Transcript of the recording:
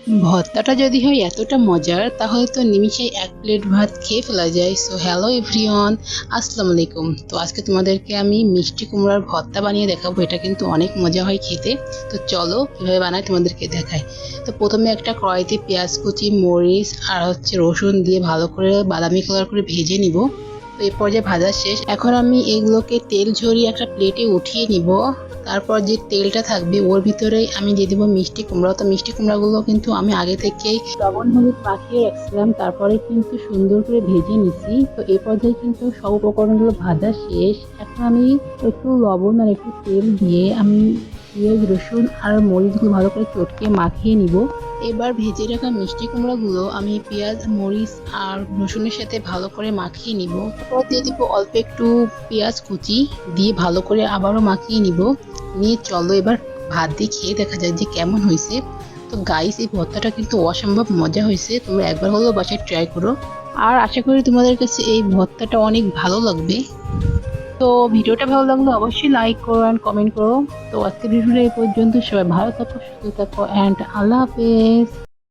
ভর্তাটা যদি হয় এতটা মজার তাহলে তো নিমিষেই এক প্লেট ভাত খেয়ে ফেলা যায়। সো হ্যালো এভরিওয়ান, আসসালামু আলাইকুম। তো আজকে তোমাদেরকে আমি মিষ্টি কুমড়ার ভর্তা বানিয়ে দেখাবো। এটা কিন্তু অনেক মজা হয় খেতে। তো চলো কীভাবে বানাই তোমাদেরকে দেখাই। তো প্রথমে একটা কড়াইতে পেঁয়াজ কুচি, মরিচ আর রসুন দিয়ে ভালো করে বাদামি কালার করে ভেজে নিব। তো এই পর্যায়ে ভাজা শেষ। এখন আমি এগুলোকে তেল ঝরিয়ে একটা প্লেটে উঠিয়ে নিব। তারপর যে তেলটা থাকবে ওর ভিতরে আমি দিয়ে দেবো মিষ্টি কুমড়া। তো মিষ্টি কুমড়াগুলো কিন্তু আমি আগে থেকেই লবণ হলুদ মাখিয়ে রাখছিলাম, তারপরে কিন্তু সুন্দর করে ভেজে নিছি। তো এই পর্যায়ে কিন্তু সব উপকরণগুলো ভাজা শেষ। এখন আমি একটু লবণ আর একটু তেল দিয়ে আমি পেঁয়াজ রসুন আর মরিচগুলো ভালো করে চটকে মাখিয়ে নিব। এবার ভেজে রাখা মিষ্টি কুমড়াগুলো আমি পেঁয়াজ মরিচ আর রসুনের সাথে ভালো করে মাখিয়ে নিব। তারপর দিয়ে দিব অল্প একটু পেঁয়াজ কুচি, দিয়ে ভালো করে আবারও মাখিয়ে নিব। নিয়ে চলো এবার ভাত দিয়ে খেয়ে দেখা যায় যে কেমন হয়েছে। তো গাইস, এই ভর্তাটা কিন্তু অসম্ভব মজা হয়েছে। তোমরা একবার হলেও বাসায় ট্রাই করো। আর আশা করি তোমাদের কাছে এই ভর্তাটা অনেক ভালো লাগবে। তো ভিডিওটা ভালো লাগলে অবশ্যই লাইক করো অ্যান্ড কমেন্ট করো। তো আজকের ভিডিওটা এই পর্যন্ত। সবাই ভালো থাকো, সুস্থ থাকো, অ্যান্ড আল্লাহ হাফেজ।